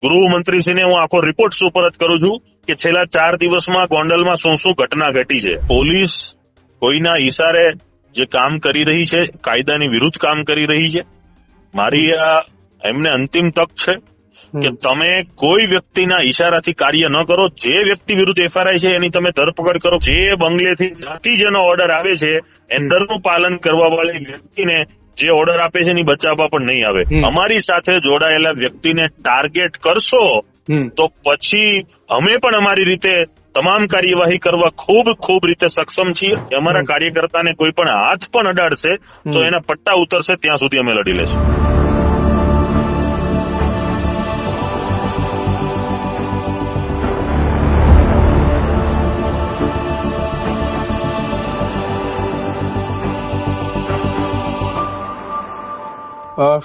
ગૃહમંત્રીશ્રીને હું આખો રિપોર્ટ સુપરત કરું છું કે છેલ્લા 4 દિવસમાં ગોંડલમાં શું ઘટના ઘટી છે. પોલીસ કોઈના ઈશારે જે કામ કરી રહી છે, કાયદાની વિરુદ્ધ કામ કરી રહી છે. મારી એમને અંતિમ તક છે કે તમે કોઈ વ્યક્તિના ઈશારાથી કાર્ય ન કરો. જે વ્યક્તિ વિરુદ્ધ એફઆરઆઈ છે એની તમે ધરપકડ કરો. જે બંગલેથી જાતિ જેનો ઓર્ડર આવે છે એન્ડરનું પાલન કરવા વાળી વ્યક્તિને જે ઓર્ડર આપે છે એની બચાવવા પણ નહીં આવે. અમારી સાથે જોડાયેલા વ્યક્તિને ટાર્ગેટ કરશો તો પછી અમે પણ અમારી રીતે તમામ કાર્યવાહી કરવા ખૂબ રીતે સક્ષમ છીએ. અમારા કાર્યકર્તાને કોઈ પણ હાથ પણ અડાડશે તો એના પટ્ટા ઉતરશે ત્યાં સુધી અમે લડી લેશું.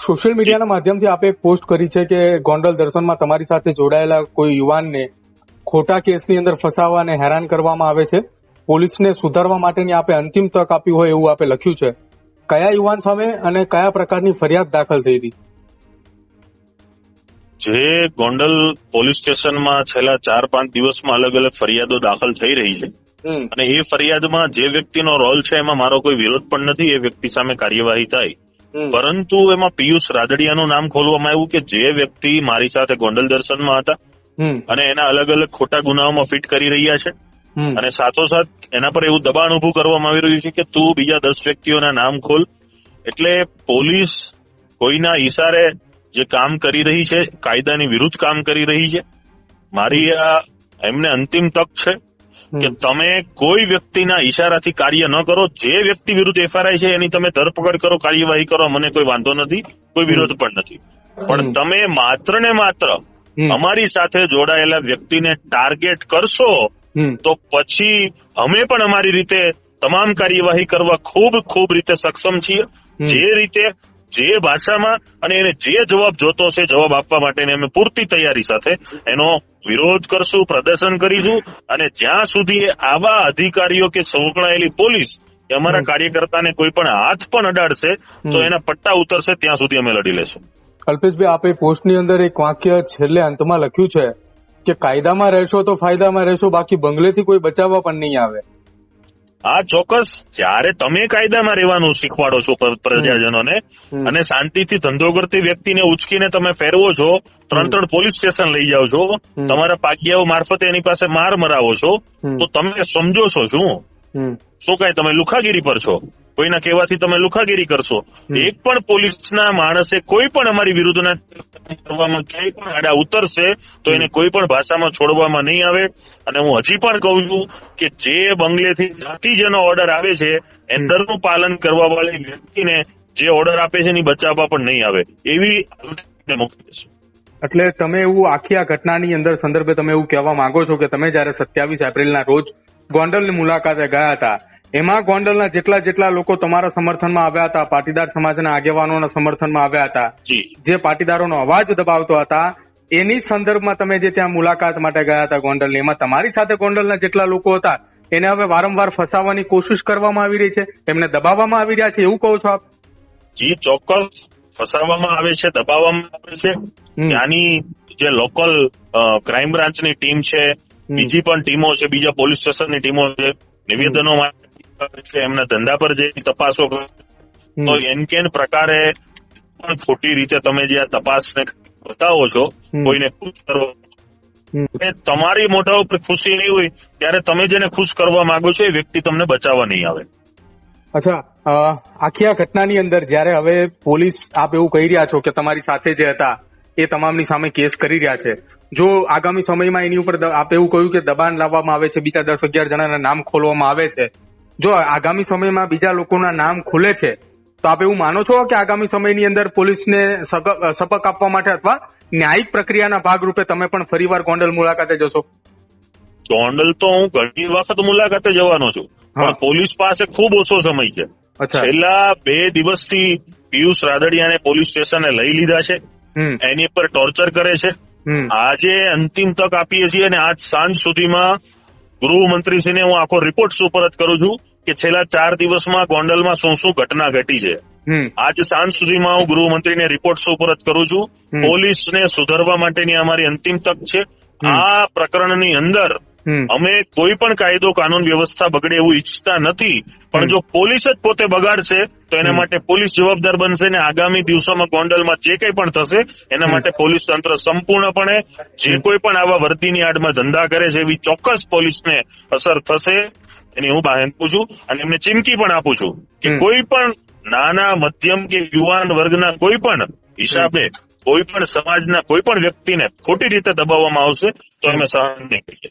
સોશિયલ મીડિયાના માધ્યમથી આપે એક પોસ્ટ કરી છે કે ગોંડલ દર્શનમાં તમારી સાથે જોડાયેલા કોઈ યુવાનને ખોટા કેસની અંદર ફસાવવા અને હેરાન કરવામાં આવે છે. પોલીસને સુધારવા માટેની આપે અંતિમ તક આપી હોય એવું આપે લખ્યું છે. કયા યુવાન સામે અને કયા પ્રકારની ફરિયાદ દાખલ થઈ હતી? જે ગોંડલ પોલીસ સ્ટેશનમાં છેલ્લા 4-5 દિવસમાં અલગ અલગ ફરિયાદો દાખલ થઈ રહી છે અને એ ફરિયાદમાં જે વ્યક્તિનો રોલ છે એમાં મારો કોઈ વિરોધ પણ નથી. એ વ્યક્તિ સામે કાર્યવાહી થાય, પરંતુ એમાં પિયુષ રાદડિયાનું નામ ખોલવામાં આવ્યું કે જે વ્યક્તિ મારી સાથે ગોંડલ દર્શનમાં હતા અને એના અલગ અલગ ખોટા ગુનાઓમાં ફિટ કરી રહ્યા છે અને સાથોસાથ એના પર એવું દબાણ ઉભું કરવામાં આવી રહ્યું છે કે તું બીજા 10 વ્યક્તિઓના નામ ખોલ. એટલે પોલીસ કોઈના ઈશારે જે કામ કરી રહી છે, કાયદાની વિરુદ્ધ કામ કરી રહી છે. મારી એમને અંતિમ તક છે કે તમે કોઈ વ્યક્તિના ઈશારાથી કાર્ય ન કરો. જે વ્યક્તિ વિરુદ્ધ એફઆરઆઈ છે એની તમે ધરપકડ કરો, કાર્યવાહી કરો, મને કોઈ વાંધો નથી, કોઈ વિરોધ પણ નથી. પણ તમે માત્ર ને માત્ર અમારી સાથે જોડાયેલા વ્યક્તિને ટાર્ગેટ કરશો તો પછી અમે પણ અમારી રીતે તમામ કાર્યવાહી કરવા ખૂબ રીતે સક્ષમ છીએ. જે રીતે, જે ભાષામાં અને એને જે જવાબ જોતો છે જવાબ આપવા માટેની અમે પૂરતી તૈયારી સાથે એનો વિરોધ કરશું, પ્રદર્શન કરીશું. અને જ્યાં સુધી આવા અધિકારીઓ કે સંકળાયેલી પોલીસ કે અમારા કાર્યકર્તાને કોઈ પણ હાથ પણ અડાડશે તો એના પટ્ટા ઉતરશે ત્યાં સુધી અમે લડી લેશું. અલ્પેશભાઈ, આપે પોસ્ટની અંદર એક વાક્ય છેલ્લે અંતમાં લખ્યું છે કે કાયદામાં રહેશો તો ફાયદામાં રહેશો, બાકી બંગલેથી કોઈ બચાવવા પણ નહીં આવે. હા, ચોક્કસ. જ્યારે તમે કાયદામાં રહેવાનું શીખવાડો છો પ્રજાજનોને અને શાંતિથી ધંધો કરતી વ્યક્તિને ઉચકીને તમે ફેરવો છો, 3 પોલીસ સ્ટેશન લઈ જાઓ છો, તમારા પાગિયાઓ મારફતે એની પાસે માર મરાવો છો, તો તમે સમજો છો શું કઈ તમે લુખાગીરી પર છો? કોઈના કહેવાથી તમે લુખાગીરી કરશો? એક પણ પોલીસના માણસે કોઈ પણ અમારી વિરુદ્ધના કરવામાં ક્યાંય પણ આડા ઉતરશે તો એને કોઈ પણ ભાષામાં છોડવામાં નહીં આવે. અને હું હજી પણ કહું છું કે જે બંગલેથી જાતિ જેનો ઓર્ડર આવે છે એન્ડરનું પાલન કરવા વાળી વ્યક્તિને જે ઓર્ડર આપે છે એની બચાવવા પણ નહીં આવે એવી મોકલી દેશું. એટલે તમે એવું આખી આ ઘટનાની અંદર સંદર્ભે તમે એવું કહેવા માંગો છો કે તમે જયારે 27 એપ્રિલના રોજ ગોંડલની મુલાકાતે ગયા હતા, એમાં ગોંડલના જેટલા લોકો તમારા સમર્થનમાં આવ્યા હતા, પાટીદાર સમાજના આગેવાનોના સમર્થનમાં આવ્યા હતા, જે પાટીદારોનો અવાજ દબાવતો હતા, એની સંદર્ભમાં તમે જે ત્યાં મુલાકાત માટે ગયા હતા ગોંડલની, એમાં તમારી સાથે ગોંડલના જેટલા લોકો હતા એને હવે વારંવાર ફસાવવાની કોશિશ કરવામાં આવી રહી છે, એમને દબાવવામાં આવી રહ્યા છે, એવું કહો છો આપ? જી, ચોક્કસ ફસાવવામાં આવે છે, દબાવવામાં આવે છે. ત્યાંની જે લોકલ ક્રાઇમ બ્રાન્ચની ટીમ છે, બીજી પણ ટીમો છે, બીજા પોલીસ સ્ટેશનની ટીમો છે, નિવેદનો છે, એમના ધંધા પર જે તપાસો તો એન પ્રકારે પણ ખોટી રીતે તમે જે આ તપાસને બતાવો છો, કોઈને ખુશ કરો, તમારી મોઢા ઉપર ખુશી નહીં હોય ત્યારે તમે જેને ખુશ કરવા માંગો છો એ વ્યક્તિ તમને બચાવવા નહીં આવે. અચ્છા, આખી આ ઘટનાની અંદર જયારે હવે પોલીસ, આપ એવું કહી રહ્યા છો કે તમારી સાથે જે હતા એ તમામની સામે કેસ કરી રહ્યા છે, જો આગામી સમયમાં એની ઉપર આપ એવું કહ્યું કે દબાણ લાવવામાં આવે છે, બીજા 10-11 જણાના નામ ખોલવામાં આવે છે, જો આગામી સમયમાં બીજા લોકોના નામ ખુલે છે તો આપ એવું માનો છો કે આગામી સમયની અંદર પોલીસને સપક આપવા માટે અથવા ન્યાયિક પ્રક્રિયાના ભાગરૂપે તમે પણ ફરીવાર ગોંડલ મુલાકાતે જશો? ગોંડલ તો હું ઘણી વખત મુલાકાતે જવાનો છું, પણ પોલીસ પાસે ખૂબ ઓછો સમય છે. છેલ્લા 2 દિવસથી પિયુષ રાદડિયાને પોલીસ સ્ટેશને લઈ લીધા છે, એની પર ટોર્ચર કરે છે. આજે અંતિમ તક આપીએ છીએ અને આજ સાંજ સુધીમાં ગૃહમંત્રીશ્રીને હું આખો રિપોર્ટ સુપરત કરું છું કે છેલ્લા 4 દિવસમાં ગોંડલમાં શું ઘટના ઘટી છે. આજ સાંજ સુધીમાં હું ગૃહમંત્રીને રિપોર્ટ સુપરત કરું છું. પોલીસને સુધારવા માટેની અમારી અંતિમ તક છે. આ પ્રકરણની અંદર અમે કોઈ પણ કાયદો કાનૂન વ્યવસ્થા બગડે એવું ઈચ્છતા નથી, પણ જો પોલીસ જ પોતે બગાડશે તો એના માટે પોલીસ જવાબદાર બનશે ને આગામી દિવસોમાં ગોંડલમાં જે કંઈ પણ થશે એના માટે પોલીસ તંત્ર સંપૂર્ણપણે જે કોઈ પણ આવા વર્દીની આડમાં ધંધા કરે છે એવી ચોક્કસ પોલીસને અસર થશે એની હું બાંધું છું અને એમને ચીમકી પણ આપું છું કે કોઈ પણ નાના મધ્યમ કે યુવાન વર્ગના કોઈ પણ હિસાબે કોઈ પણ સમાજના કોઈ પણ વ્યક્તિને ખોટી રીતે દબાવવામાં આવશે તો અમે સહન નહીં કરીએ.